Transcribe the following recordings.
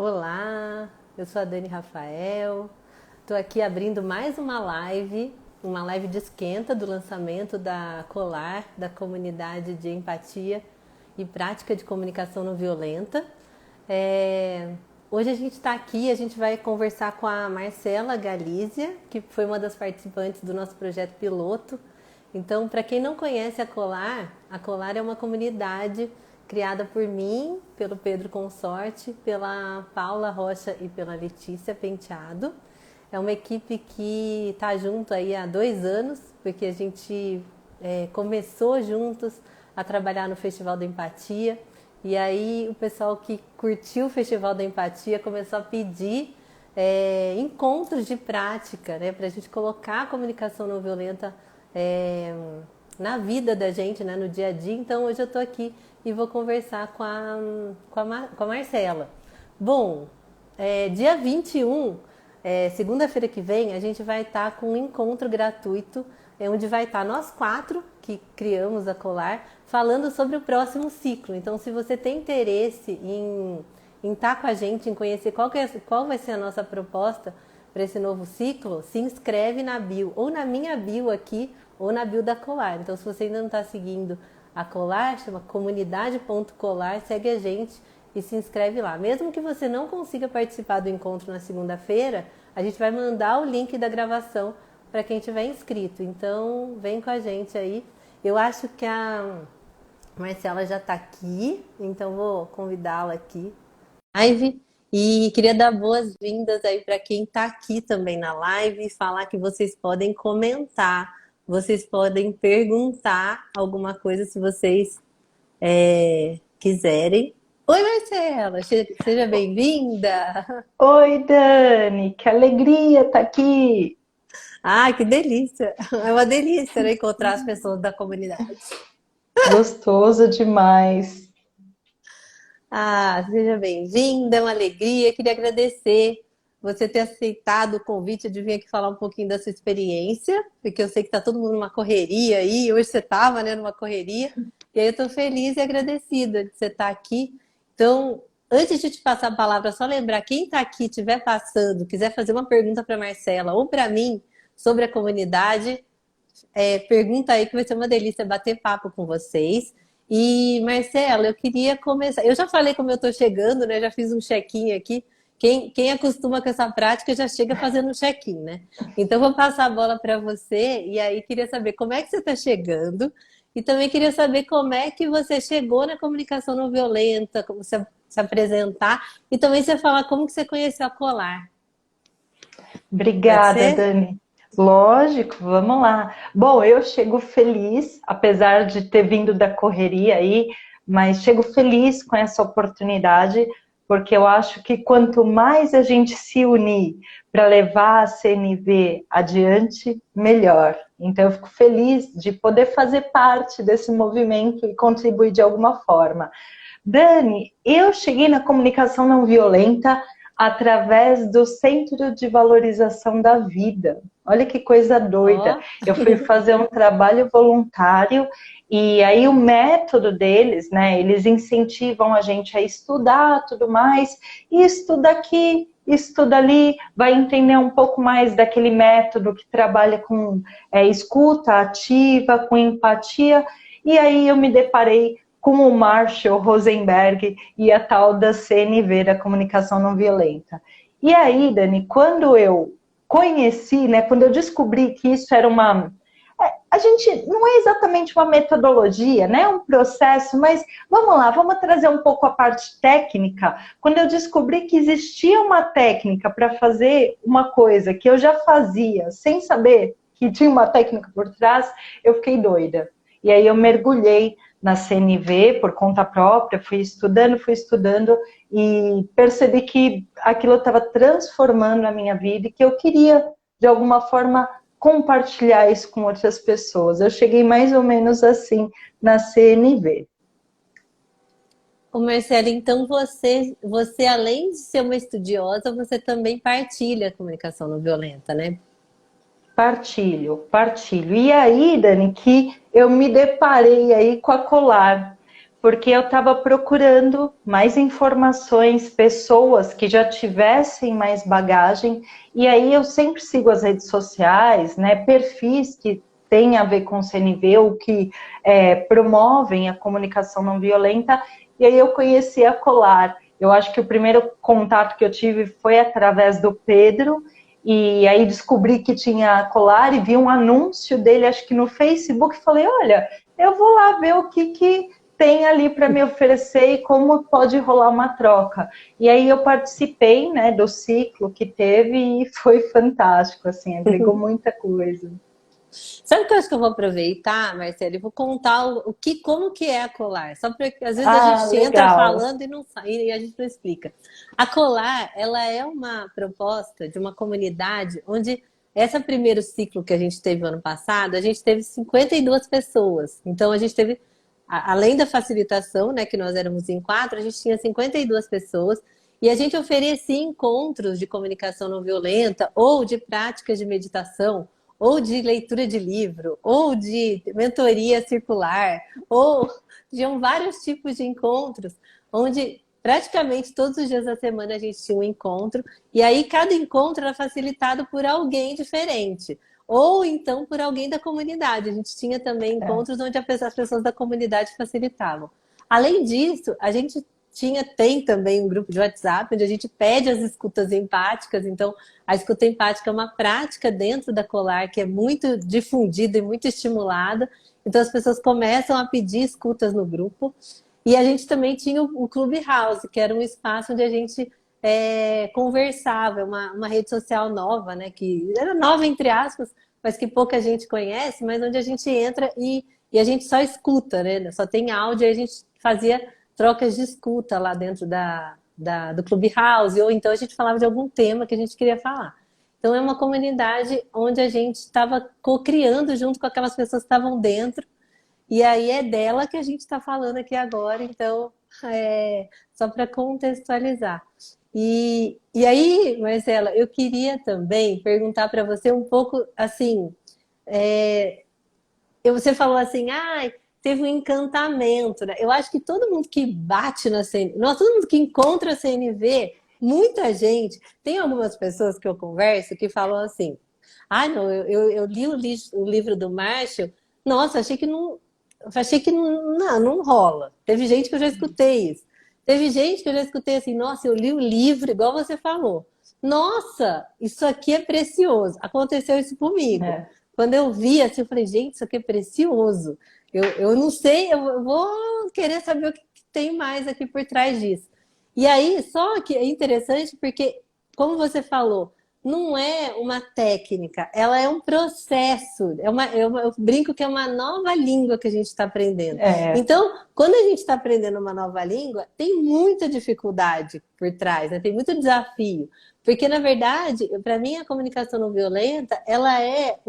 Olá, eu sou a Dani Rafael, estou aqui abrindo mais uma live de esquenta do lançamento da Colar, da Comunidade de Empatia e Prática de Comunicação Não Violenta. Hoje a gente está aqui, a gente vai conversar com a Marcela Galizia, que foi uma das participantes do nosso projeto piloto. Então, para quem não conhece a Colar é uma comunidade criada por mim, pelo Pedro Consorte, pela Paula Rocha e pela Letícia Penteado. É uma equipe que está junto aí há 2 anos, porque a gente começou juntos a trabalhar no Festival da Empatia. E aí o pessoal que curtiu o Festival da Empatia começou a pedir encontros de prática, né, para a gente colocar a comunicação não violenta na vida da gente, né, no dia a dia. Então hoje eu estou aqui e vou conversar com a Marcela. Bom, dia 21, segunda-feira que vem, a gente vai estar com um encontro gratuito, onde vai estar nós 4 que criamos a Colar, falando sobre o próximo ciclo. Então, se você tem interesse em estar com a gente, em conhecer qual vai ser a nossa proposta para esse novo ciclo, se inscreve na bio, ou na minha bio aqui, ou na bio da Colar. Então, se você ainda não está seguindo a Colar, chama comunidade.colar, segue a gente e se inscreve lá. Mesmo que você não consiga participar do encontro na segunda-feira, a gente vai mandar o link da gravação para quem tiver inscrito. Então, vem com a gente aí. Eu acho que a Marcela já está aqui, então vou convidá-la aqui. Live. E queria dar boas-vindas aí para quem está aqui também na live e falar que vocês podem comentar, vocês podem perguntar alguma coisa se vocês quiserem. Oi, Marcela, seja bem-vinda. Oi, Dani, que alegria estar aqui. Ah, que delícia! É uma delícia, né, encontrar as pessoas da comunidade. Gostoso demais. Ah, seja bem-vinda, é uma alegria. Queria agradecer você ter aceitado o convite de vir aqui falar um pouquinho da sua experiência, porque eu sei que está todo mundo numa correria aí, hoje você estava, né, numa correria, e aí eu estou feliz e agradecida de você estar aqui. Então, antes de te passar a palavra, só lembrar, quem está aqui, estiver passando, quiser fazer uma pergunta para a Marcela ou para mim sobre a comunidade, pergunta aí que vai ser uma delícia bater papo com vocês. E, Marcela, eu queria começar. Eu já falei como eu estou chegando, né? Já fiz um check-in aqui. Quem acostuma com essa prática já chega fazendo um check-in, né? Então, vou passar a bola para você. E aí, queria saber como é que você está chegando. E também queria saber como é que você chegou na comunicação não violenta, como você se apresentar. E também você falar como que você conheceu a Colar. Pode Obrigada, ser? Dani. Lógico, vamos lá. Bom, eu chego feliz, apesar de ter vindo da correria aí, mas chego feliz com essa oportunidade, porque eu acho que quanto mais a gente se unir para levar a CNV adiante, melhor. Então, eu fico feliz de poder fazer parte desse movimento e contribuir de alguma forma. Dani, eu cheguei na comunicação não violenta através do Centro de Valorização da Vida. Olha que coisa doida. Ó. Eu fui fazer um trabalho voluntário e aí o método deles, né, eles incentivam a gente a estudar tudo mais, e estuda aqui, estuda ali, vai entender um pouco mais daquele método que trabalha com escuta ativa, com empatia, e aí eu me deparei com o Marshall Rosenberg e a tal da CNV, da Comunicação Não Violenta. E aí, Dani, quando eu conheci, né, quando eu descobri que isso era uma... A gente não é exatamente uma metodologia, né, um processo, mas vamos lá, vamos trazer um pouco a parte técnica. Quando eu descobri que existia uma técnica para fazer uma coisa que eu já fazia, sem saber que tinha uma técnica por trás, eu fiquei doida. E aí eu mergulhei na CNV por conta própria, fui estudando e percebi que aquilo estava transformando a minha vida e que eu queria, de alguma forma, compartilhar isso com outras pessoas. Eu cheguei mais ou menos assim na CNV. Ô Marcela, então você além de ser uma estudiosa, você também partilha a comunicação não violenta, né? Partilho. E aí, Dani, que eu me deparei aí com a Colar. porque eu estava procurando mais informações, pessoas que já tivessem mais bagagem, e aí eu sempre sigo as redes sociais, né, perfis que têm a ver com o CNV, ou que promovem a comunicação não violenta, e aí eu conheci a Colar. Eu acho que o primeiro contato que eu tive foi através do Pedro, e aí descobri que tinha a Colar e vi um anúncio dele, acho que no Facebook, e falei, olha, eu vou lá ver o que tem ali para me oferecer e como pode rolar uma troca. E aí eu participei, né, do ciclo que teve e foi fantástico, assim, agregou muita coisa. Sabe o que eu acho que eu vou aproveitar, Marcelo? E vou contar como que é a Colar. Só porque às vezes a gente entra Legal. falando e não sai, e a gente não explica. A Colar, ela é uma proposta de uma comunidade onde esse primeiro ciclo que a gente teve ano passado, a gente teve 52 pessoas. Então a gente teve, além da facilitação, né, que nós éramos em 4, a gente tinha 52 pessoas. E a gente oferecia encontros de comunicação não violenta ou de práticas de meditação, ou de leitura de livro, ou de mentoria circular, ou tinham vários tipos de encontros, onde praticamente todos os dias da semana a gente tinha um encontro, e aí cada encontro era facilitado por alguém diferente, ou então por alguém da comunidade. A gente tinha também encontros onde as pessoas da comunidade facilitavam. Além disso, a gente tem também um grupo de WhatsApp onde a gente pede as escutas empáticas. Então, a escuta empática é uma prática dentro da Colar que é muito difundida e muito estimulada. Então, as pessoas começam a pedir escutas no grupo. E a gente também tinha o Clubhouse, que era um espaço onde a gente conversava, uma rede social nova, né? Que era nova, entre aspas, mas que pouca gente conhece, mas onde a gente entra e a gente só escuta, né? Só tem áudio, e a gente fazia trocas de escuta lá dentro do Clubhouse, ou então a gente falava de algum tema que a gente queria falar. Então é uma comunidade onde a gente estava co-criando junto com aquelas pessoas que estavam dentro, e aí é dela que a gente está falando aqui agora, então só para contextualizar. E aí, Marcela, eu queria também perguntar para você um pouco assim, você falou assim, teve um encantamento, né? Eu acho que todo mundo que bate na CNV, todo mundo que encontra a CNV, muita gente, tem algumas pessoas que eu converso que falam assim, não, eu li o livro do Marshall, nossa, achei que não rola. Teve gente que eu já escutei isso. Teve gente que eu já escutei assim, nossa, eu li o livro, igual você falou. Nossa, isso aqui é precioso. Aconteceu isso comigo. Quando eu vi, assim, eu falei, gente, isso aqui é precioso. Eu não sei, eu vou querer saber o que tem mais aqui por trás disso. E aí, só que é interessante porque, como você falou, não é uma técnica, ela é um processo. Eu brinco que é uma nova língua que a gente está aprendendo. Então, quando a gente está aprendendo uma nova língua, tem muita dificuldade por trás, né? Tem muito desafio. Porque, na verdade, para mim, a comunicação não violenta, ela é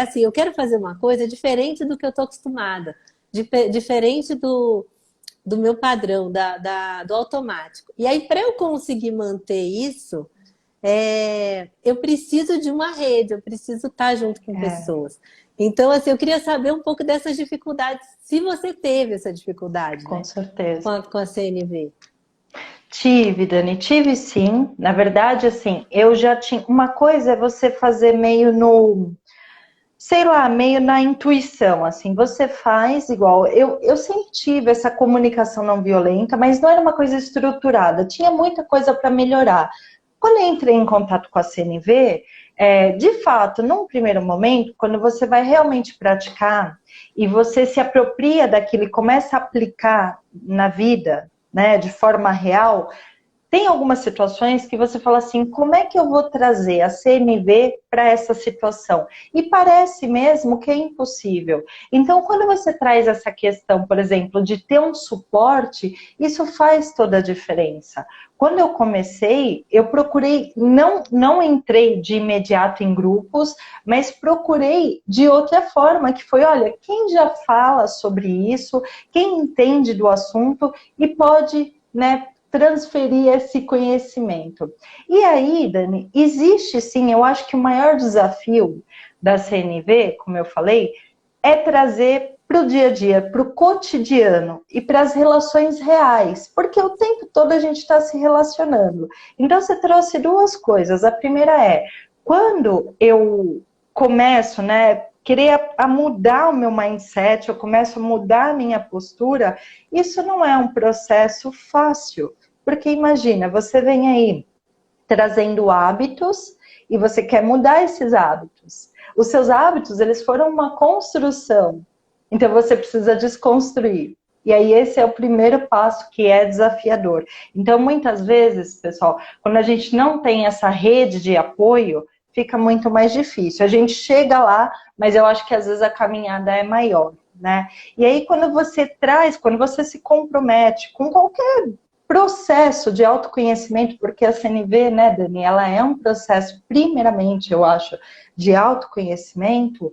assim, eu quero fazer uma coisa diferente do que eu estou acostumada, diferente do meu padrão, do automático. E aí, para eu conseguir manter isso, eu preciso de uma rede, eu preciso estar junto com pessoas. Então, assim, eu queria saber um pouco dessas dificuldades, se você teve essa dificuldade, Com né? certeza. Com a CNV. Tive, Dani, tive sim. Na verdade, assim, eu já tinha. Uma coisa é você fazer meio sei lá, meio na intuição, assim, você faz igual. Eu sempre tive essa comunicação não violenta, mas não era uma coisa estruturada, tinha muita coisa para melhorar. Quando eu entrei em contato com a CNV, de fato, num primeiro momento, quando você vai realmente praticar e você se apropria daquilo e começa a aplicar na vida, né, de forma real, tem algumas situações que você fala assim, como é que eu vou trazer a CNV para essa situação? E parece mesmo que é impossível. Então, quando você traz essa questão, por exemplo, de ter um suporte, isso faz toda a diferença. Quando eu comecei, eu procurei, não entrei de imediato em grupos, mas procurei de outra forma, que foi, olha, quem já fala sobre isso, quem entende do assunto e pode, né, transferir esse conhecimento. E aí, Dani, existe sim, eu acho que o maior desafio da CNV, como eu falei, é trazer para o dia a dia, para o cotidiano e para as relações reais, porque o tempo todo a gente está se relacionando. Então você trouxe duas coisas. A primeira é, quando eu começo, né, querer a mudar o meu mindset, eu começo a mudar a minha postura, isso não é um processo fácil, porque imagina, você vem aí trazendo hábitos e você quer mudar esses hábitos. Os seus hábitos, eles foram uma construção. Então você precisa desconstruir. E aí esse é o primeiro passo que é desafiador. Então muitas vezes, pessoal, quando a gente não tem essa rede de apoio, fica muito mais difícil. A gente chega lá, mas eu acho que às vezes a caminhada é maior, né? E aí quando você traz, quando você se compromete com qualquer processo de autoconhecimento, porque a CNV, né, Dani, ela é um processo, primeiramente, eu acho, de autoconhecimento,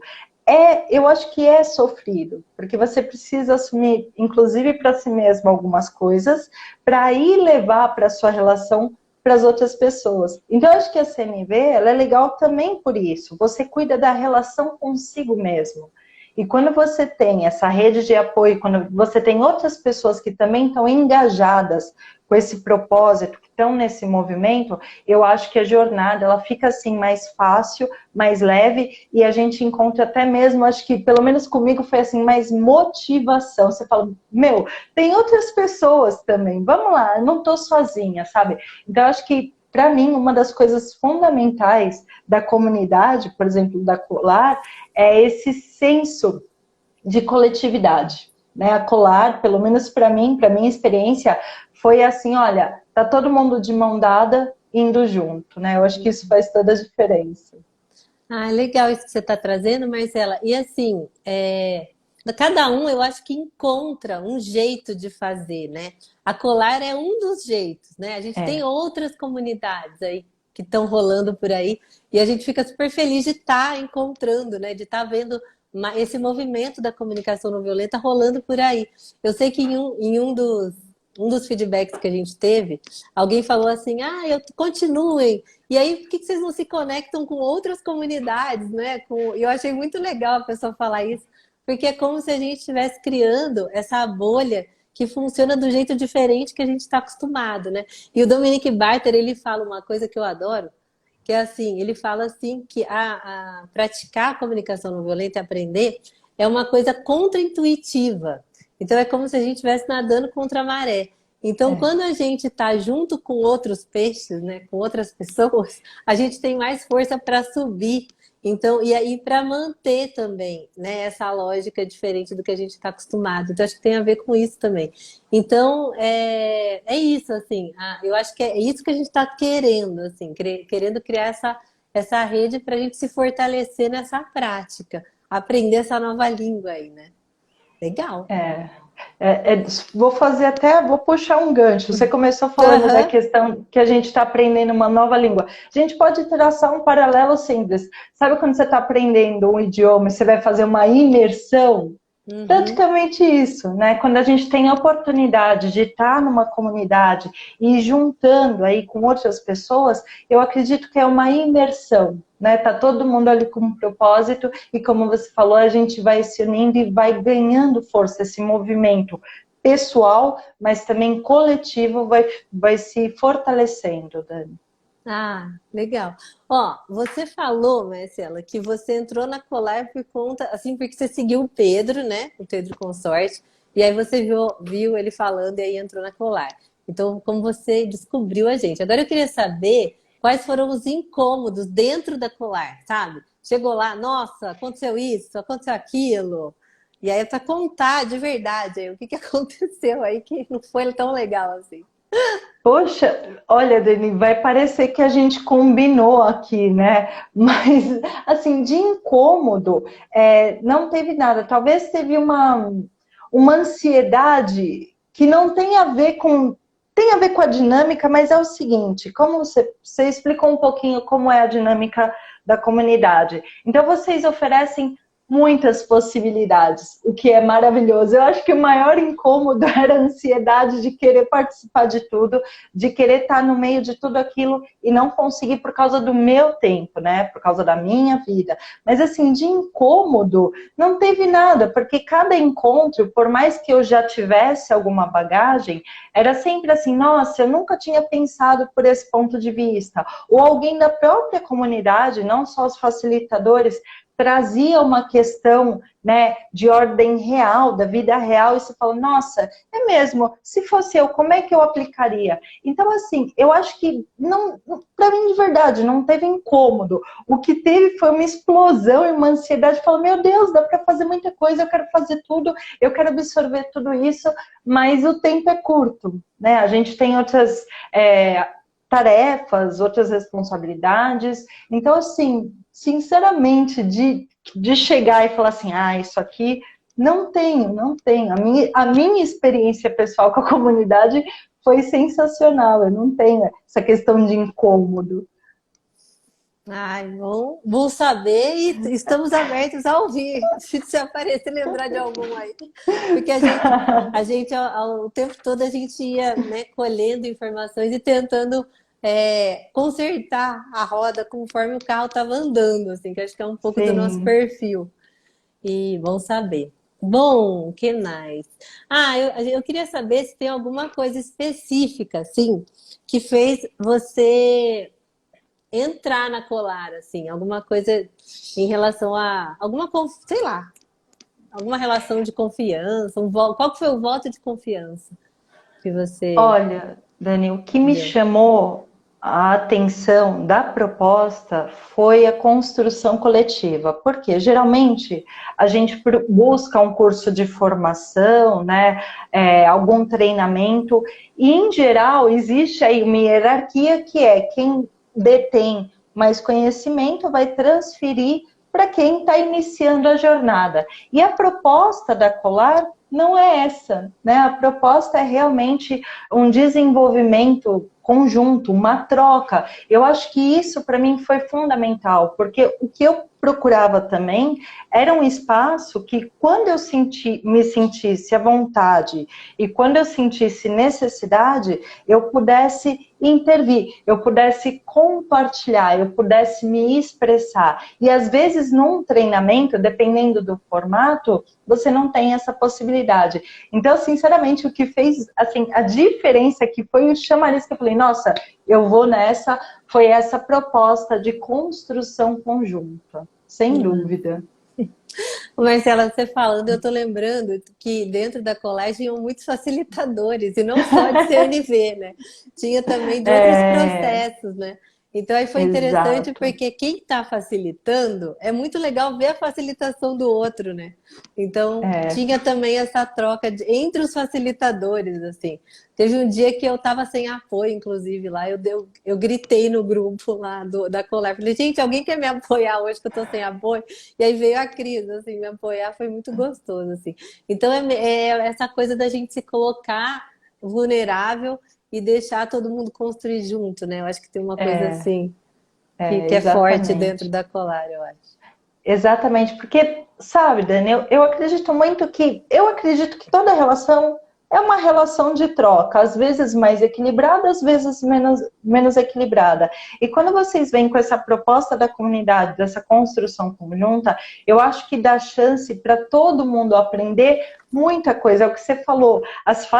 eu acho que é sofrido, porque você precisa assumir, inclusive para si mesmo, algumas coisas, para aí levar para a sua relação para as outras pessoas. Então, eu acho que a CNV, ela é legal também por isso, você cuida da relação consigo mesmo. E quando você tem essa rede de apoio, quando você tem outras pessoas que também estão engajadas com esse propósito, que estão nesse movimento, eu acho que a jornada ela fica assim mais fácil, mais leve, e a gente encontra até mesmo, acho que pelo menos comigo foi assim, mais motivação. Você fala, meu, tem outras pessoas também, vamos lá, eu não estou sozinha, sabe? Então, eu acho que para mim, uma das coisas fundamentais da comunidade, por exemplo, da Colar, é esse senso de coletividade. Né? A Colar, pelo menos para mim, para minha experiência, foi assim, olha, tá todo mundo de mão dada, indo junto. Né? Eu acho que isso faz toda a diferença. Ah, legal isso que você está trazendo, Marcela. E assim, cada um eu acho que encontra um jeito de fazer, né? A Colar é um dos jeitos, né? A gente tem outras comunidades aí que estão rolando por aí e a gente fica super feliz de estar encontrando, né? De estar vendo esse movimento da comunicação não violenta rolando por aí. Eu sei que em um dos feedbacks que a gente teve, alguém falou assim, continuem. E aí, por que vocês não se conectam com outras comunidades, né? Eu achei muito legal a pessoa falar isso, porque é como se a gente estivesse criando essa bolha que funciona do jeito diferente que a gente está acostumado, né? E o Dominique Barter, ele fala uma coisa que eu adoro, que é assim, ele fala assim que a praticar a comunicação não violenta e aprender é uma coisa contraintuitiva. Então é como se a gente estivesse nadando contra a maré. Então, quando a gente está junto com outros peixes, né, com outras pessoas, a gente tem mais força para subir. Então, e aí para manter também, né, essa lógica diferente do que a gente está acostumado. Então, acho que tem a ver com isso também. Então, é isso, assim. Eu acho que é isso que a gente está querendo, assim, querendo criar essa rede para a gente se fortalecer nessa prática, aprender essa nova língua aí, né? Legal. Vou puxar um gancho. Você começou falando da questão que a gente está aprendendo uma nova língua. A gente pode traçar um paralelo simples. Sabe quando você está aprendendo um idioma e você vai fazer uma imersão? Praticamente isso, né? Quando a gente tem a oportunidade de estar numa comunidade e juntando aí com outras pessoas, eu acredito que é uma imersão, né? Tá todo mundo ali com um propósito e como você falou, a gente vai se unindo e vai ganhando força, esse movimento pessoal, mas também coletivo vai se fortalecendo, Dani. Ah, legal. Ó, você falou, Marcela, que você entrou na Colar por conta, assim, porque você seguiu o Pedro, né? O Pedro Consorte, e aí você viu ele falando e aí entrou na Colar. Então, como você descobriu a gente? Agora eu queria saber quais foram os incômodos dentro da Colar, sabe? Chegou lá, nossa, aconteceu isso, aconteceu aquilo. E aí, para contar de verdade aí, o que aconteceu aí que não foi tão legal assim. Poxa, olha, Dani, vai parecer que a gente combinou aqui, né? Mas, assim, de incômodo, não teve nada. Talvez teve uma ansiedade que não tem a ver com... Tem a ver com a dinâmica, mas é o seguinte, como você explicou um pouquinho como é a dinâmica da comunidade. Então, vocês oferecem muitas possibilidades, o que é maravilhoso. Eu acho que o maior incômodo era a ansiedade de querer participar de tudo, de querer estar no meio de tudo aquilo e não conseguir por causa do meu tempo, né? Por causa da minha vida. Mas assim, de incômodo, não teve nada, porque cada encontro, por mais que eu já tivesse alguma bagagem, era sempre assim, nossa, eu nunca tinha pensado por esse ponto de vista. Ou alguém da própria comunidade, não só os facilitadores, trazia uma questão, né, de ordem real, da vida real, e você fala, nossa, é mesmo, se fosse eu, como é que eu aplicaria? Então, assim, eu acho que, não, para mim, de verdade, não teve incômodo. O que teve foi uma explosão e uma ansiedade, falando, meu Deus, dá para fazer muita coisa, eu quero fazer tudo, eu quero absorver tudo isso, mas o tempo é curto, né? A gente tem outras tarefas, outras responsabilidades, então, assim, sinceramente, de chegar e falar assim, isso aqui não tenho, não tenho. A minha experiência pessoal com a comunidade foi sensacional, eu não tenho essa questão de incômodo. Ai, bom saber e estamos abertos a ouvir, se aparecer lembrar de algum aí. Porque a gente o tempo todo a gente ia, né, colhendo informações e tentando consertar a roda conforme o carro estava andando, assim, que acho que é um pouco do nosso Sim. perfil. E bom saber. Bom, que mais? Eu queria saber se tem alguma coisa específica, assim, que fez você entrar na Colar, assim, alguma coisa em relação a sei lá, alguma relação de confiança, qual que foi o voto de confiança que você Olha, Dani, o que me deu? chamou a atenção da proposta foi a construção coletiva, porque geralmente a gente busca um curso de formação, né, algum treinamento, e em geral existe aí uma hierarquia que é quem detém mais conhecimento vai transferir para quem está iniciando a jornada. E a proposta da Colar não é essa, né? A proposta é realmente um desenvolvimento conjunto, uma troca. Eu acho que isso para mim foi fundamental, porque o que eu procurava também era um espaço que quando eu me sentisse à vontade e quando eu sentisse necessidade, eu pudesse intervir, eu pudesse compartilhar, eu pudesse me expressar. E às vezes num treinamento, dependendo do formato, você não tem essa possibilidade. Então, sinceramente, o que fez assim, a diferença que foi o chamariz que eu falei, nossa, eu vou nessa, foi essa proposta de construção conjunta, sem dúvida. Marcela, você falando, eu tô lembrando que dentro da colégio tinham muitos facilitadores, e não só de CNV, né? Tinha também de outros É, processos, né? Então aí foi interessante exato. porque quem está facilitando, é muito legal ver a facilitação do outro, né? Então É, tinha também essa troca entre os facilitadores, assim. Teve um dia que eu estava sem apoio, inclusive, lá, eu gritei no grupo lá da Colab. Falei, gente, alguém quer me apoiar hoje que eu tô sem apoio? E aí veio a Cris, assim, me apoiar, foi muito gostoso, assim. Então é essa coisa da gente se colocar vulnerável e deixar todo mundo construir junto, né? Eu acho que tem uma coisa é, assim que é forte dentro exatamente. da Colar, eu acho. Exatamente, porque, sabe, Dani, eu acredito muito eu acredito que toda relação é uma relação de troca, às vezes mais equilibrada, às vezes menos equilibrada. E quando vocês vêm com essa proposta da comunidade, dessa construção conjunta, eu acho que dá chance para todo mundo aprender muita coisa. É o que você falou, as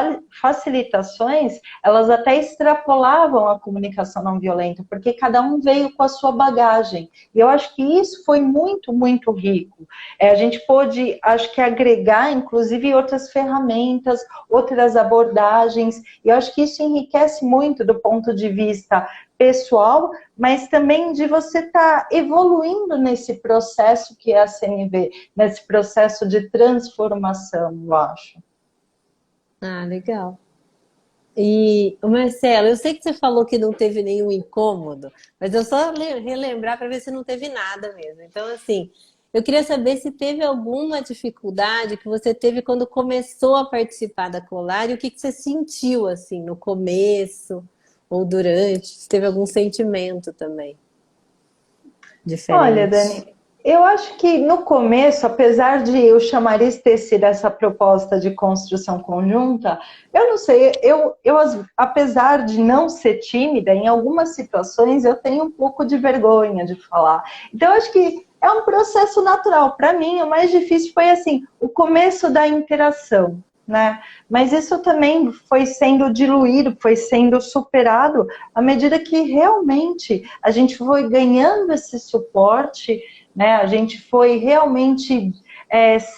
facilitações, elas até extrapolavam a comunicação não violenta, porque cada um veio com a sua bagagem. E eu acho que isso foi muito, muito rico. A gente pôde, acho que, agregar, inclusive, outras ferramentas, outras abordagens, e eu acho que isso enriquece muito do ponto de vista pessoal, mas também de você estar evoluindo nesse processo que é a CNV, nesse processo de transformação, eu acho. Ah, legal. E, Marcelo, eu sei que você falou que não teve nenhum incômodo, mas eu só relembrar para ver se não teve nada mesmo. Então, assim, eu queria saber se teve alguma dificuldade que você teve quando começou a participar da Colar e o que que você sentiu, assim, no começo ou durante, se teve algum sentimento também Olha, Dani, diferente. Eu acho que no começo, apesar de o chamariz ter sido essa proposta de construção conjunta, eu não sei, apesar de não ser tímida, em algumas situações eu tenho um pouco de vergonha de falar. Então, eu acho que é um processo natural. Para mim, o mais difícil foi assim, o começo da interação, né? Mas isso também foi sendo diluído, foi sendo superado à medida que realmente a gente foi ganhando esse suporte, né? A gente foi realmente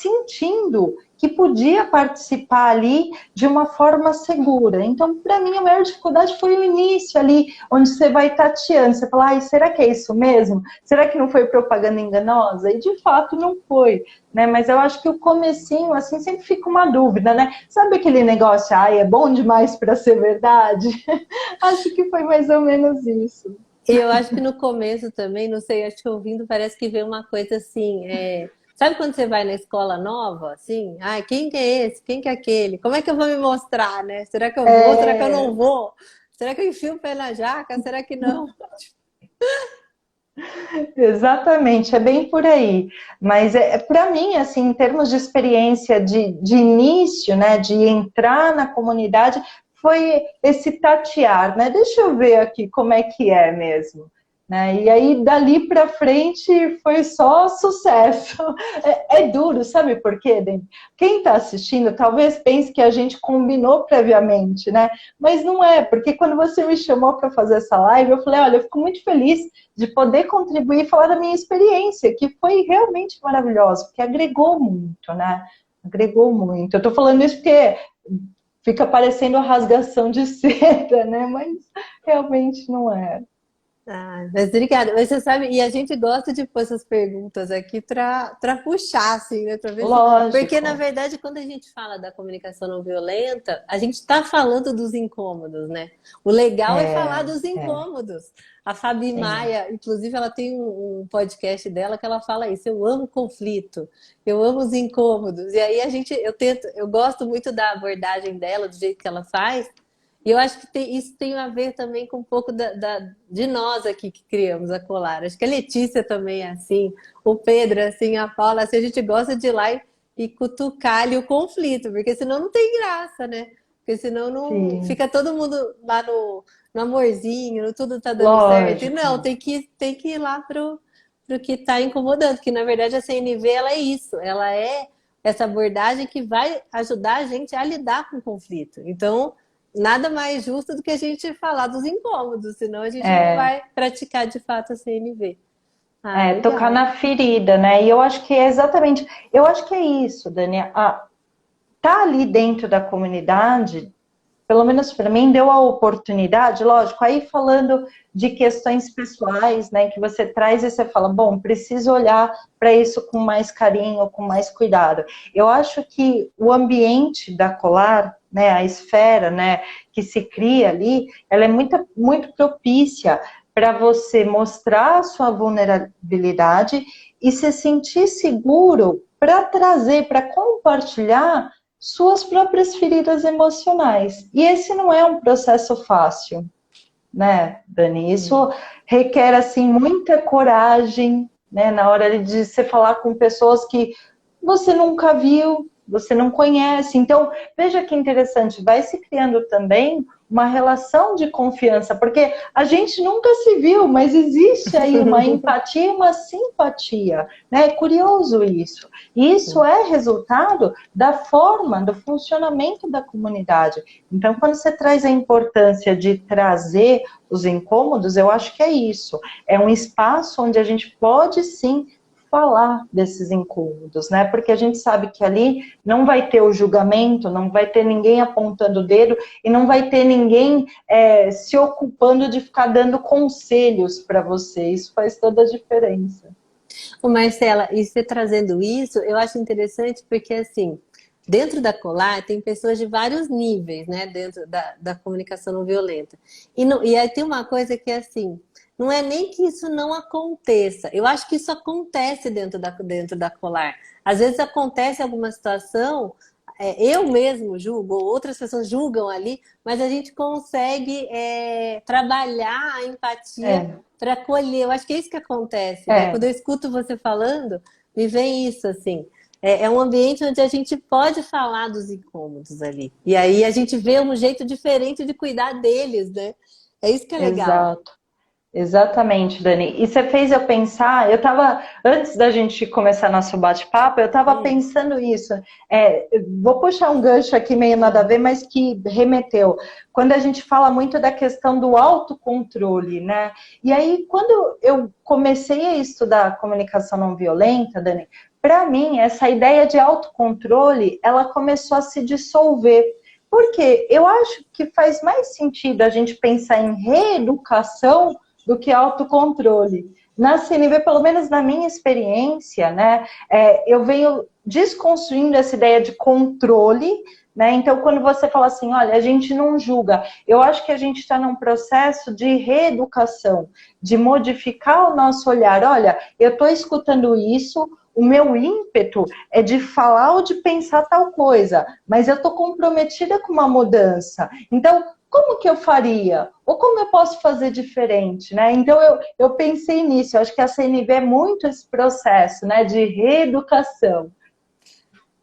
sentindo que podia participar ali de uma forma segura. Então, para mim, a maior dificuldade foi o início ali, onde você vai tateando, você fala, ai, será que é isso mesmo? Será que não foi propaganda enganosa? E de fato não foi, né? Mas eu acho que o comecinho, assim, sempre fica uma dúvida, né? Sabe aquele negócio, ai, é bom demais para ser verdade? Acho que foi mais ou menos isso. E eu acho que no começo também, não sei, acho que ouvindo parece que vem uma coisa assim, sabe quando você vai na escola nova, assim, ai, quem que é esse? Quem que é aquele? Como é que eu vou me mostrar, né? Será que eu vou? Será que eu É, não vou? Será que eu enfio o pé na jaca? Será que não? exatamente, é bem por aí. Mas para mim, assim, em termos de experiência de início, né, de entrar na comunidade, foi esse tatear, né? Deixa eu ver aqui como é que é mesmo. Né? E aí, dali para frente, foi só sucesso. É duro, sabe por quê, Dani? Quem está assistindo talvez pense que a gente combinou previamente, né? Mas não é, porque quando você me chamou para fazer essa live, eu falei, olha, eu fico muito feliz de poder contribuir e falar da minha experiência, que foi realmente maravilhosa, porque agregou muito, né? Agregou muito. Eu estou falando isso porque fica parecendo a rasgação de seda, né? Mas realmente não é. Ah, mas obrigada. Mas você sabe, e a gente gosta de pôr essas perguntas aqui para puxar, assim, né? Para ver se. Porque, na Lógico. verdade, quando a gente fala da comunicação não violenta, a gente está falando dos incômodos, né? O legal é falar dos É, incômodos. A Fabi sim. Maia, inclusive, ela tem um podcast dela que ela fala isso. Eu amo conflito, eu amo os incômodos. E aí eu gosto muito da abordagem dela, do jeito que ela faz. E eu acho que isso tem a ver também com um pouco de nós aqui que criamos a Colar. Acho que a Letícia também é assim, o Pedro é assim, a Paula, assim, a gente gosta de ir lá e cutucar ali o conflito, porque senão não tem graça, né? Porque senão não Sim, fica todo mundo lá no amorzinho, no tudo tá dando certo. E não, lógico. tem que ir lá pro que tá incomodando, que na verdade a CNV ela é isso, ela é essa abordagem que vai ajudar a gente a lidar com o conflito. Então, nada mais justo do que a gente falar dos incômodos, senão a gente não É, vai praticar de fato a CNV. Ah, tocar legal. na ferida, né? E eu acho que é exatamente, eu acho que é isso, Dani. Tá ali dentro da comunidade, pelo menos para mim, deu a oportunidade, lógico, aí falando de questões pessoais, né, que você traz e você fala, bom, preciso olhar para isso com mais carinho, com mais cuidado. Eu acho que o ambiente da Colar, né, a esfera, né, que se cria ali, ela é muito, muito propícia para você mostrar a sua vulnerabilidade e se sentir seguro para trazer, para compartilhar suas próprias feridas emocionais. E esse não é um processo fácil, né, Dani? Isso requer, assim, muita coragem, né, na hora de você falar com pessoas que você nunca viu, você não conhece. Então, veja que interessante, vai se criando também uma relação de confiança, porque a gente nunca se viu, mas existe aí uma empatia e uma simpatia, né? É curioso isso. E isso é resultado da forma, do funcionamento da comunidade. Então, quando você traz a importância de trazer os incômodos, eu acho que é isso. É um espaço onde a gente pode sim falar desses incômodos, né? Porque a gente sabe que ali não vai ter o julgamento, não vai ter ninguém apontando o dedo e não vai ter ninguém se ocupando de ficar dando conselhos para você. Isso faz toda a diferença. Ô Marcela, e você trazendo isso, eu acho interessante porque, assim, dentro da Colar tem pessoas de vários níveis, né, dentro da comunicação não violenta. E aí tem uma coisa que é assim, não é nem que isso não aconteça, eu acho que isso acontece dentro da Colar. Às vezes acontece alguma situação eu mesmo julgo, ou outras pessoas julgam ali, mas a gente consegue trabalhar a empatia É, para acolher. Eu acho que é isso que acontece, né? é, Quando eu escuto você falando, me vem isso, assim. É um ambiente onde a gente pode falar dos incômodos ali. E aí a gente vê um jeito diferente de cuidar deles, né? É isso que é legal. exato. Exatamente, Dani. E você fez eu pensar, antes da gente começar nosso bate-papo, eu estava Hum, pensando isso. Vou puxar um gancho aqui meio nada a ver, uhum, mas que remeteu. Quando a gente fala muito da questão do autocontrole, né? E aí, quando eu comecei a estudar comunicação não violenta, Dani, para mim, essa ideia de autocontrole, ela começou a se dissolver. Porque eu acho que faz mais sentido a gente pensar em reeducação do que autocontrole. Na CNV, pelo menos na minha experiência, né, eu venho desconstruindo essa ideia de controle, né? Então, quando você fala assim, olha, a gente não julga, eu acho que a gente está num processo de reeducação, de modificar o nosso olhar. Olha, eu estou escutando isso, o meu ímpeto é de falar ou de pensar tal coisa, mas eu estou comprometida com uma mudança. Então, como que eu faria? Ou como eu posso fazer diferente, né? Então, eu pensei nisso. Eu acho que a CNV é muito esse processo, né, de reeducação.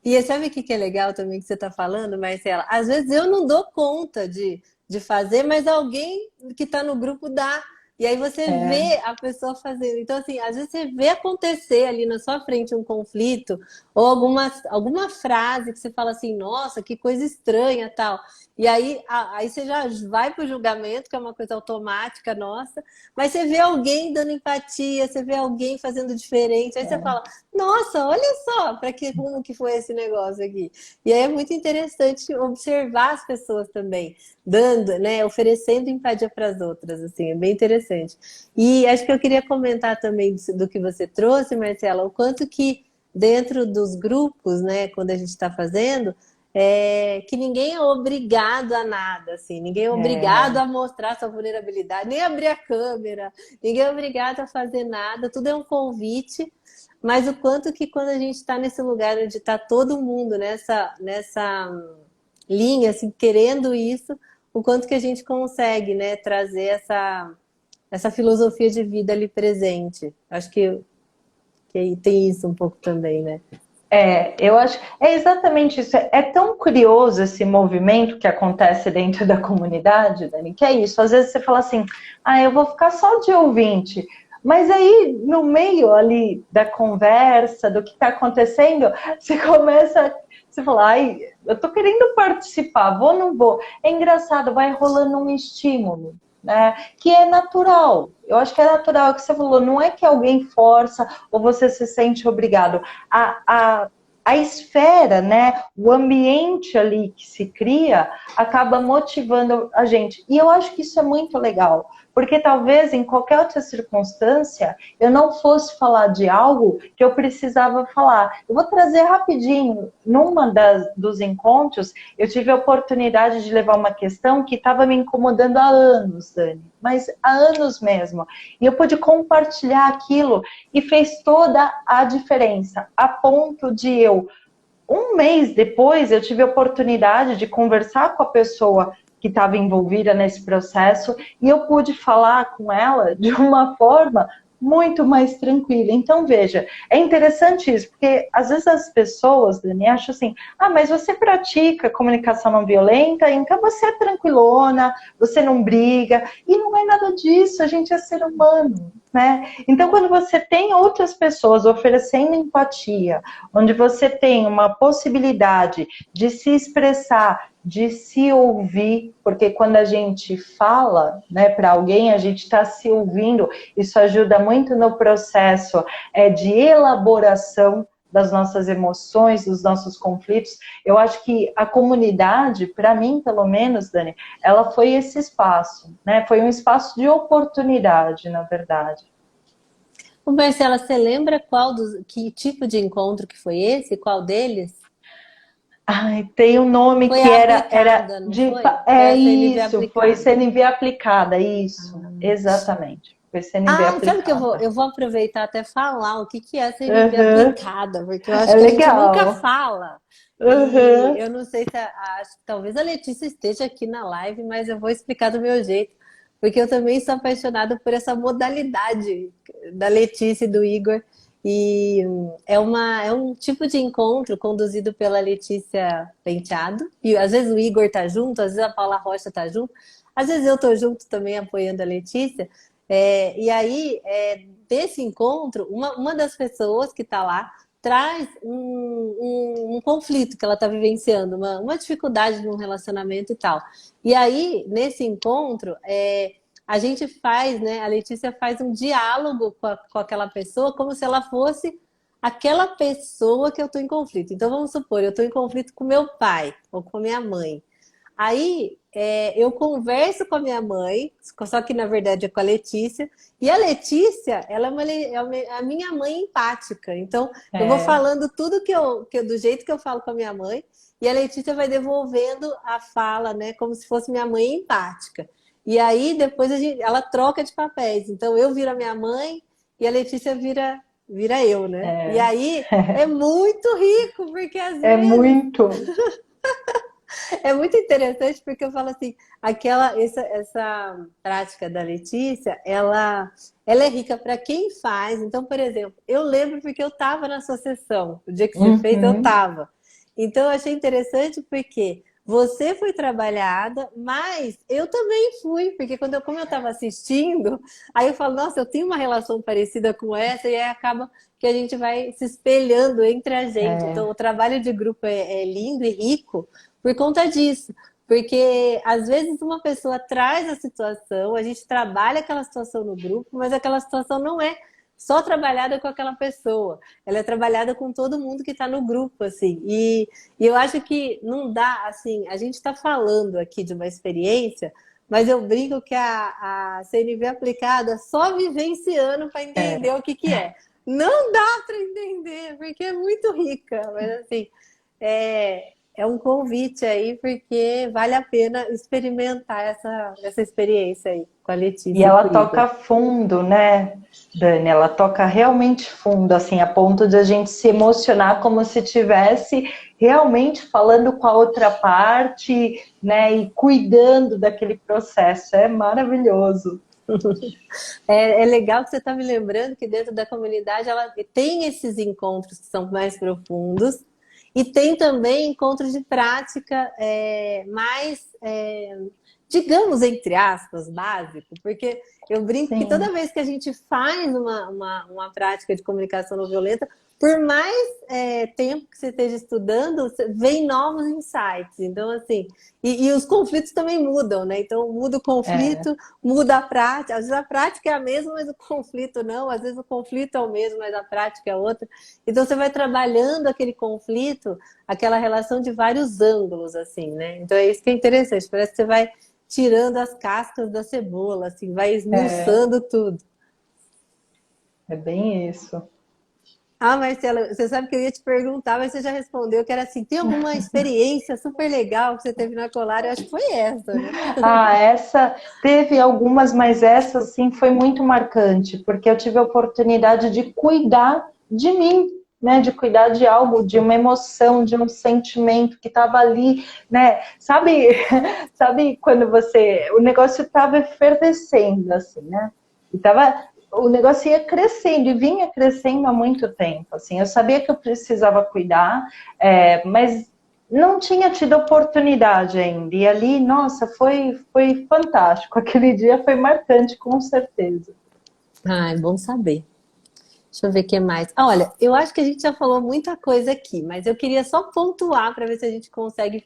E sabe o que que é legal também que você está falando, Marcela? Às vezes eu não dou conta de fazer, mas alguém que está no grupo dá. E aí você É, vê a pessoa fazendo. Então, assim, às vezes você vê acontecer ali na sua frente um conflito, ou alguma frase que você fala assim, nossa, que coisa estranha, tal. E aí você já vai para o julgamento, que é uma coisa automática nossa, mas você vê alguém dando empatia, você vê alguém fazendo diferente, aí você fala, nossa, olha só para que rumo que foi esse negócio aqui. E aí é muito interessante observar as pessoas também, dando, né, oferecendo empatia para as outras, assim, é bem interessante. E acho que eu queria comentar também do que você trouxe, Marcela, o quanto que dentro dos grupos, né, quando a gente está fazendo, que ninguém é obrigado a nada, assim, ninguém é obrigado é, a mostrar sua vulnerabilidade, nem abrir a câmera, ninguém é obrigado a fazer nada, tudo é um convite, mas o quanto que quando a gente está nesse lugar onde está todo mundo nessa linha, assim, querendo isso, o quanto que a gente consegue, né, trazer essa filosofia de vida ali presente. Acho que tem isso um pouco também, né? eu acho, é exatamente isso. É tão curioso esse movimento que acontece dentro da comunidade, Dani, que é isso. Às vezes você fala assim, eu vou ficar só de ouvinte. Mas aí, no meio ali da conversa, do que está acontecendo, você fala, eu tô querendo participar, vou ou não vou? É engraçado, vai rolando um estímulo, né? Que é natural. Eu acho que é natural, é o que você falou, não é que alguém força ou você se sente obrigado. A, a, a esfera, né, o ambiente ali que se cria, acaba motivando a gente. E eu acho que isso é muito legal, porque talvez em qualquer outra circunstância eu não fosse falar de algo que eu precisava falar. Eu vou trazer rapidinho, dos encontros, eu tive a oportunidade de levar uma questão que estava me incomodando há anos, Dani, mas há anos mesmo. E eu pude compartilhar aquilo e fez toda a diferença, a ponto de um mês depois, eu tive a oportunidade de conversar com a pessoa que estava envolvida nesse processo e eu pude falar com ela de uma forma muito mais tranquila. Então, veja, é interessante isso, porque às vezes as pessoas, Dani, acham assim, mas você pratica comunicação não violenta, então você é tranquilona, você não briga, e não é nada disso, a gente é ser humano, né? Então, quando você tem outras pessoas oferecendo empatia, onde você tem uma possibilidade de se expressar, de se ouvir, porque quando a gente fala, né, para alguém, a gente está se ouvindo, isso ajuda muito no processo de elaboração das nossas emoções, dos nossos conflitos. Eu acho que a comunidade, para mim, pelo menos, Dani, ela foi esse espaço, né? Foi um espaço de oportunidade, na verdade. Ô, Marcela, você lembra que tipo de encontro que foi esse? Qual deles? Tem um nome Foi que a era aplicada, não de. foi? Foi É a CNV isso, foi aplicada. CNV aplicada, isso, exatamente. Foi CNV Sabe que aplicada. eu vou aproveitar até falar o que é a CNV Uhum. aplicada, porque eu acho É que a gente nunca legal. fala. E Aham. eu não sei se acho que talvez a Letícia esteja aqui na live, mas eu vou explicar do meu jeito, porque eu também sou apaixonada por essa modalidade da Letícia e do Igor. E é um tipo de encontro conduzido pela Letícia Penteado. E às vezes o Igor tá junto, às vezes a Paula Rocha tá junto, às vezes eu tô junto também apoiando a Letícia. E aí, desse encontro, uma das pessoas que está lá traz um conflito que ela está vivenciando, uma dificuldade num relacionamento e tal. E aí, nesse encontro, a gente faz, né? A Letícia faz um diálogo com aquela pessoa como se ela fosse aquela pessoa que eu estou em conflito. Então, vamos supor, eu estou em conflito com meu pai ou com minha mãe. Aí eu converso com a minha mãe, só que na verdade é com a Letícia, e a Letícia, ela é a minha mãe empática. Então, eu vou É, falando tudo do jeito que eu falo com a minha mãe, e a Letícia vai devolvendo a fala, né, como se fosse minha mãe empática. E aí depois ela troca de papéis. Então, eu viro a minha mãe e a Letícia vira eu, né? E é, aí é muito rico, porque às é vezes muito. é muito interessante porque eu falo assim, essa prática da Letícia, ela é rica para quem faz. Então, por exemplo, eu lembro porque eu estava na sua sessão, o dia que você fez, eu Uhum. estava. Então, eu achei interessante porque você foi trabalhada, mas eu também fui, porque como eu estava assistindo, aí eu falo, nossa, eu tenho uma relação parecida com essa, e aí acaba que a gente vai se espelhando entre a gente. Então, É, o trabalho de grupo é lindo e rico, por conta disso. Porque às vezes uma pessoa traz a situação, a gente trabalha aquela situação no grupo, mas aquela situação não é só trabalhada com aquela pessoa, ela é trabalhada com todo mundo que está no grupo, assim. E eu acho que não dá, assim, a gente está falando aqui de uma experiência, mas eu brinco que a CNV aplicada só vivenciando para entender é. o que é. Não dá para entender, porque é muito rica, mas assim, é um convite aí, porque vale a pena experimentar essa experiência aí com a E Letícia e ela com o Igor. toca fundo, né, Dani? Ela toca realmente fundo, assim, a ponto de a gente se emocionar como se tivesse realmente falando com a outra parte, né, e cuidando daquele processo. É maravilhoso. É legal que você está me lembrando que dentro da comunidade ela tem esses encontros que são mais profundos e tem também encontros de prática mais, digamos, entre aspas, básico, porque eu brinco que toda Sim. vez que a gente faz uma prática de comunicação não violenta, por mais tempo que você esteja estudando, vem novos insights. Então, assim, e os conflitos também mudam, né? Então, muda o É. conflito, muda a prática. Às vezes a prática é a mesma, mas o conflito não. Às vezes o conflito é o mesmo, mas a prática é outra. Então você vai trabalhando aquele conflito, aquela relação de vários ângulos, assim, né? Então é isso que é interessante. Parece que você vai tirando as cascas da cebola, assim, vai É, esmiuçando tudo. é bem isso. Ah, Marcela, você sabe que eu ia te perguntar, mas você já respondeu que era assim, tem alguma experiência super legal que você teve na Colar? Eu acho que foi essa, né? Ah, essa teve algumas, mas essa sim foi muito marcante, porque eu tive a oportunidade de cuidar de mim, né, de cuidar de algo, de uma emoção, de um sentimento que estava ali, né? Sabe, sabe quando o negócio estava efervescendo assim, né? E o negócio ia crescendo e vinha crescendo há muito tempo, assim. Eu sabia que eu precisava cuidar, mas não tinha tido oportunidade ainda. E ali, nossa, foi fantástico. Aquele dia foi marcante, com certeza. Ah, é bom saber. Deixa eu ver o que mais. Ah, olha, eu acho que a gente já falou muita coisa aqui, mas eu queria só pontuar para ver se a gente consegue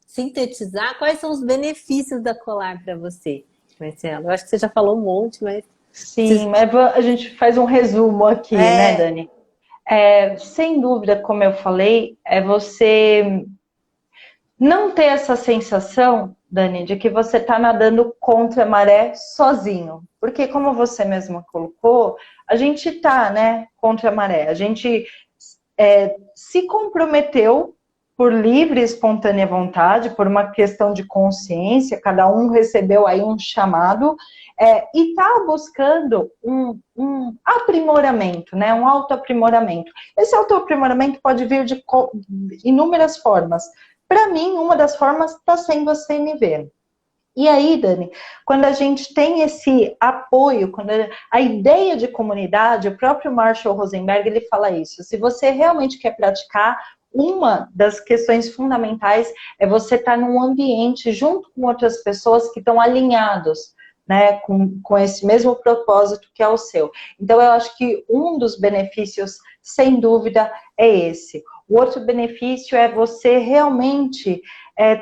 sintetizar quais são os benefícios da Colar para você, Marcelo. Eu acho que você já falou um monte, mas Sim, mas a gente faz um resumo aqui, né, é, Dani? Sem dúvida, como eu falei, é você não ter essa sensação, Dani, de que você está nadando contra a maré sozinho. Porque, como você mesma colocou, a gente está, né, contra a maré. A gente se comprometeu, por livre e espontânea vontade, por uma questão de consciência, cada um recebeu aí um chamado, e está buscando um aprimoramento, né? Um autoaprimoramento. Esse autoaprimoramento pode vir de inúmeras formas. Para mim, uma das formas está sendo a CNV. E aí, Dani, quando a gente tem esse apoio, quando a ideia de comunidade, o próprio Marshall Rosenberg, ele fala isso. Se você realmente quer praticar, uma das questões fundamentais é você estar num ambiente junto com outras pessoas que estão alinhados, né, com esse mesmo propósito que é o seu. Então, eu acho que um dos benefícios, sem dúvida, é esse. O outro benefício é você realmente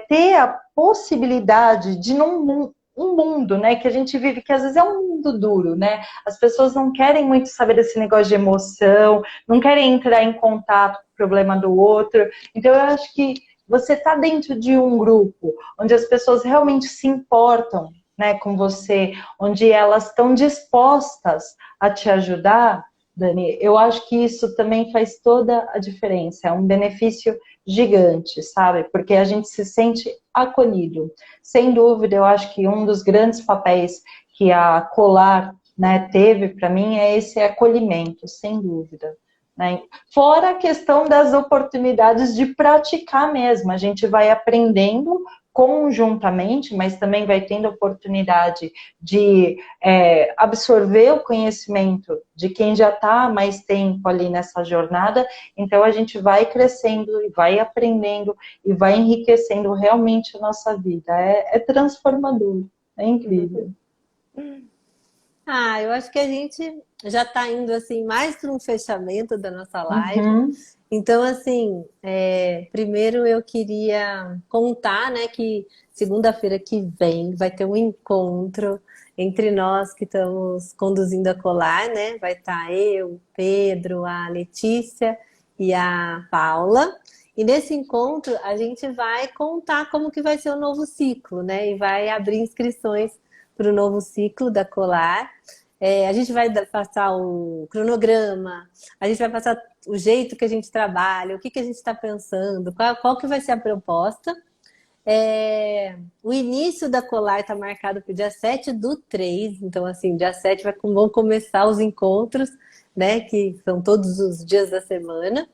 ter a possibilidade de um mundo, né, que a gente vive, que às vezes é um mundo duro, né? As pessoas não querem muito saber desse negócio de emoção, não querem entrar em contato com o problema do outro. Então, eu acho que você está dentro de um grupo onde as pessoas realmente se importam, né, com você, onde elas estão dispostas a te ajudar, Dani, eu acho que isso também faz toda a diferença, é um benefício gigante, sabe? Porque a gente se sente acolhido. Sem dúvida, eu acho que um dos grandes papéis que a Colar, né, teve para mim é esse acolhimento, sem dúvida. Né? Fora a questão das oportunidades de praticar mesmo, a gente vai aprendendo conjuntamente, mas também vai tendo oportunidade de absorver o conhecimento de quem já está há mais tempo ali nessa jornada, então a gente vai crescendo e vai aprendendo e vai enriquecendo realmente a nossa vida. É transformador, é incrível. Eu acho que a gente já está indo assim mais para um fechamento da nossa live. Uhum. Então, assim, primeiro eu queria contar, né, que segunda-feira que vem vai ter um encontro entre nós que estamos conduzindo a Colar, né? Vai estar eu, o Pedro, a Letícia e a Paula. E nesse encontro a gente vai contar como que vai ser o novo ciclo, né? E vai abrir inscrições para o novo ciclo da Colar. A gente vai passar o cronograma, a gente vai passar o jeito que a gente trabalha, o que a gente está pensando, qual que vai ser a proposta. O início da Colar está marcado para o dia 7/3, então assim, dia 7 vão começar os encontros, né, que são todos os dias da semana. O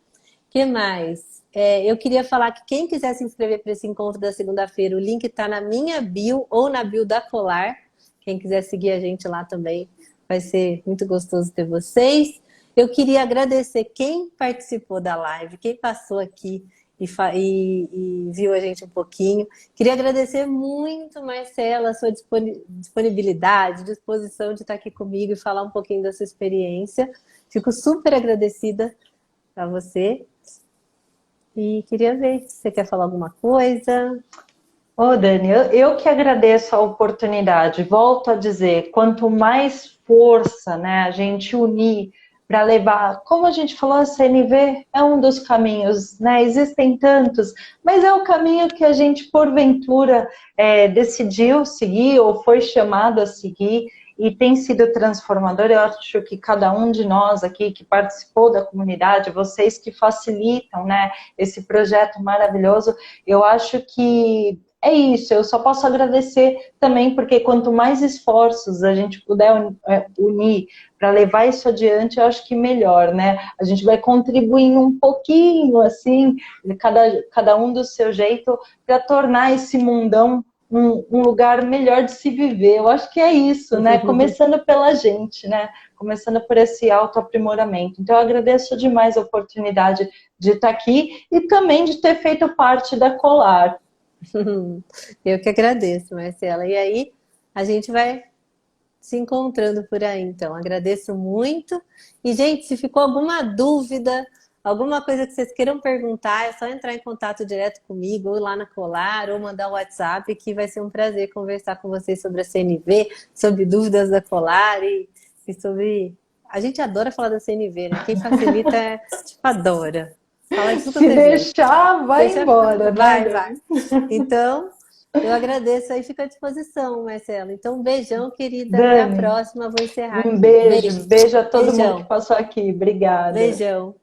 que mais? Eu queria falar que quem quiser se inscrever para esse encontro da segunda-feira, o link está na minha bio ou na bio da Colar. Quem quiser seguir a gente lá também, vai ser muito gostoso ter vocês. Eu queria agradecer quem participou da live, quem passou aqui e viu a gente um pouquinho. Queria agradecer muito, Marcela, a sua disponibilidade, disposição de estar aqui comigo e falar um pouquinho da sua experiência. Fico super agradecida a você. E queria ver se você quer falar alguma coisa. Ô, Dani, eu que agradeço a oportunidade. Volto a dizer, quanto mais força, né, a gente unir para levar, como a gente falou, a CNV é um dos caminhos, né? Existem tantos, mas é o caminho que a gente, porventura, decidiu seguir ou foi chamado a seguir e tem sido transformador. Eu acho que cada um de nós aqui que participou da comunidade, vocês que facilitam, né, esse projeto maravilhoso, eu acho que é isso, eu só posso agradecer também, porque quanto mais esforços a gente puder unir para levar isso adiante, eu acho que melhor, né? A gente vai contribuindo um pouquinho, assim, cada um do seu jeito, para tornar esse mundão um lugar melhor de se viver. Eu acho que é isso, né? Começando pela gente, né? Começando por esse autoaprimoramento. Então, eu agradeço demais a oportunidade de estar aqui e também de ter feito parte da Colar. Eu que agradeço, Marcela. E aí, a gente vai se encontrando por aí, então. Agradeço muito. E, gente, se ficou alguma dúvida, alguma coisa que vocês queiram perguntar, é só entrar em contato direto comigo, ou lá na Colar, ou mandar um WhatsApp, que vai ser um prazer conversar com vocês sobre a CNV, sobre dúvidas da Colar e sobre... A gente adora falar da CNV, né? Quem facilita, adora. Falar de tudo Se deixar, vai embora. Vai. Então, eu agradeço aí, fico à disposição, Marcela. Então, um beijão, querida. Dani, até a próxima. Vou encerrar um aqui. beijo a todo mundo que passou aqui. Obrigada. Beijão.